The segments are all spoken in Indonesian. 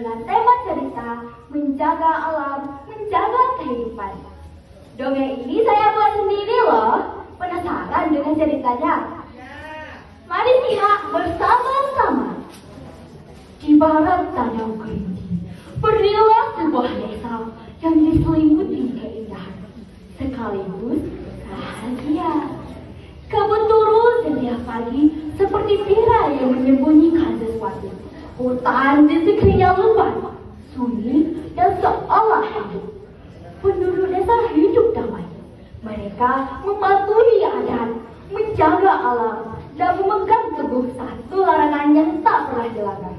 dengan tema cerita menjaga alam, menjaga kehidupan. Dongeng ini saya buat sendiri loh. Penasaran dengan ceritanya? Mari lihat bersama-sama. Di barat Danau Kerinci, berdirilah sebuah desa yang diselimuti keindahan, sekaligus rahasia. Kabut turun setiap pagi seperti tirai yang menyembunyikan sesuatu. Hutan di sekelilingnya luas, sunyi dan seolah hidup. Penduduk desa hidup damai. Mereka mematuhi adat, menjaga alam, dan memegang teguh satu larangan yang tak pernah dilanggar.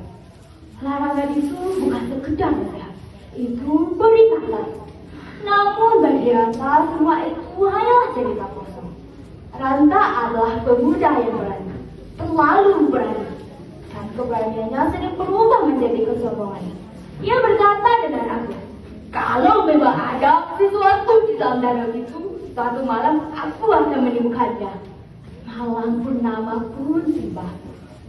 Larangan itu bukan sekedar nasihat, itu peringatan. Namun bagi Ranta semua itu hanyalah cerita kosong. Ranta adalah pemuda yang berani, terlalu berani. Dan keberaniannya sering berubah menjadi kesombongan. Ia berkata dengan anggun, kalau memang ada sesuatu di dalam danau itu, suatu malam aku akan menemukannya. Malam purnama pun tiba.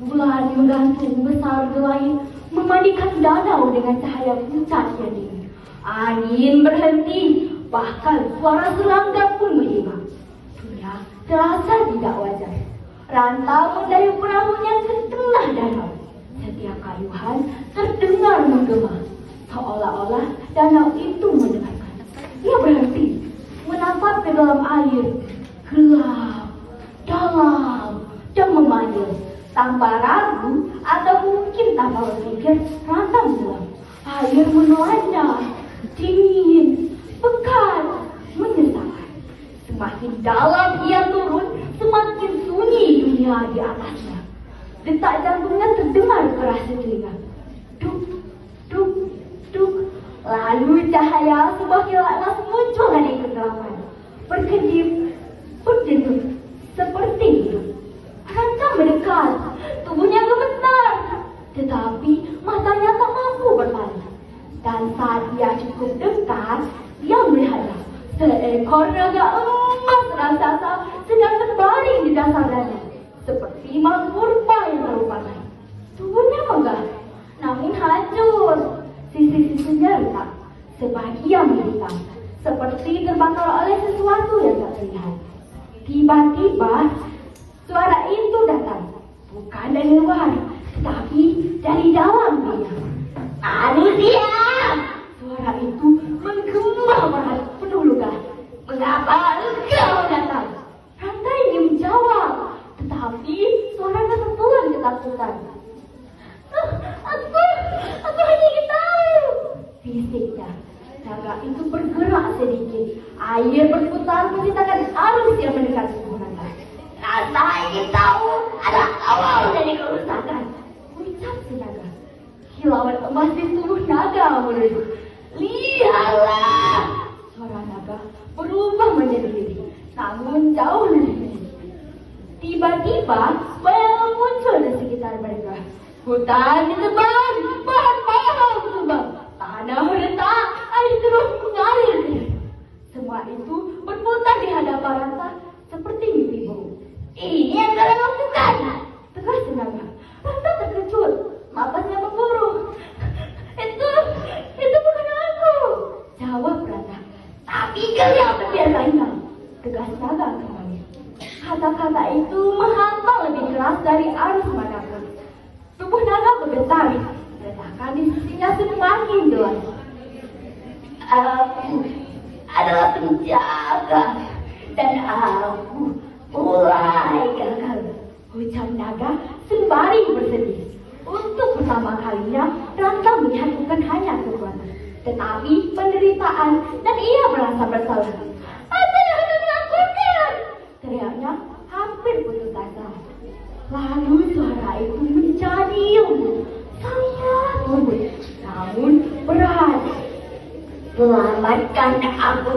Bulan menggantung besar di langit, memandikan danau dengan cahaya pucat yang dingin. Angin berhenti, bahkan suara serangga pun menyimak. Dunia terasa tidak wajar. Ranta mendayung perahunya ke tengah danau. Setiap kayuhan terdengar menggema, seolah-olah danau itu mendengarkan. Ia berhenti, menatap ke dalam air, gelap, dalam, dan memanggil. Tanpa ragu atau mungkin tanpa berpikir, Ranta bilang, air menelannya, dingin, pekat, menyesalkan. Semakin dalam ia turun, semakin sunyi dunia di atasnya. Detak jantungnya terdengar keras di telinga. Duk, duk, duk. Lalu cahaya sebuah kilat emas muncul dari kegelapan. Berkedip, berdenyut, seperti hidup. Ranta mendekat, tubuhnya gemetar, tetapi matanya tak mampu berpaling. Dan saat ia cukup dekat, dia melihatnya. Seekor naga emas raksasa sedang terbaring di dasar danau, seperti makhluk purba yang terlupakan. Tubuhnya megah, namun hancur. Sisi-sisinya retak, sebagian hitam, seperti terbakar oleh sesuatu yang tak terlihat. Tiba-tiba, suara itu datang, bukan dari luar, tapi dari dalam dia. Manusia! Suara itu menggema berat penuh luka. Mengapa engkau datang? Ranta ingin menjawab, tetapi suaranya tertular ketakutan. Aku hanya ingin tahu, bisiknya. Naga itu bergerak sedikit. Air berputar menciptakan arus yang mendekati tubuh Ranta. Ranta ingin tahu ada awal dari kerusakan, ucap si naga. Kilauan emas di tubuh naga meredup. Lihatlah, suara naga berubah menjadi diri, namun jauh lebih kecil. Tiba-tiba bayangan muncul di sekitar mereka. Hutan ditebang, bahan-bahan berkembang, tanah retak, air terus mengalir. Semua itu berputar di hadapan Ranta seperti mimpi buruk. Ini yang kalian lakukan, tegas naga. Ranta terkejut, matanya memburu. Itu bukan aku, jawab Ranta. Tapi kalian terbiasa hilang, tegas naga kembali. Kata-kata itu menghantam lebih keras dari arus manapun. Tubuh naga bergetar, retakan di sisinya semakin jelas. Aku adalah penjaga, dan aku mulai gagal, ucap naga sembari bersedih. Untuk pertama kalinya, Ranta melihat bukan hanya kekuatan, tetapi penderitaan, dan ia merasa bersalah. Apa yang harus dilakukan? Teriaknya hampir putus asa. Lalu suara itu menjadi lembut, sangat lembut, namun berat. Selamatkan aku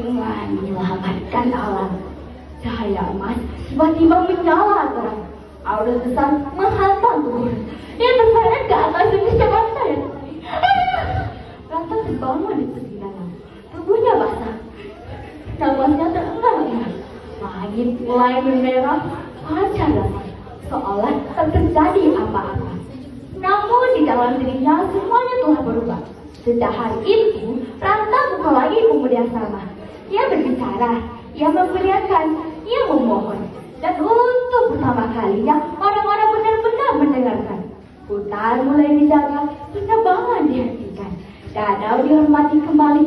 dengan menyelamatkan alam. Cahaya emas tiba-tiba menyala terang. Aura besar menghantam tubuh. Dia terseret ke atas demi Ranta yang tadi. Ranta terbangun di tepi danau. Tubuhnya basah. Nafasnya terengah-engah. Langit mulai memerah, pancar lagi, seolah tak terjadi apa-apa. Namun di dalam dalam dirinya semuanya telah berubah. Sejak hari itu, Ranta bukan lagi pemuda yang sama. Ia berbicara, ia memberiakan, ia memohon. Dan untuk pertama kalinya, orang-orang benar-benar mendengarkan. Hutan mulai dijaga, penerbangan dihentikan. Danau dihormati kembali,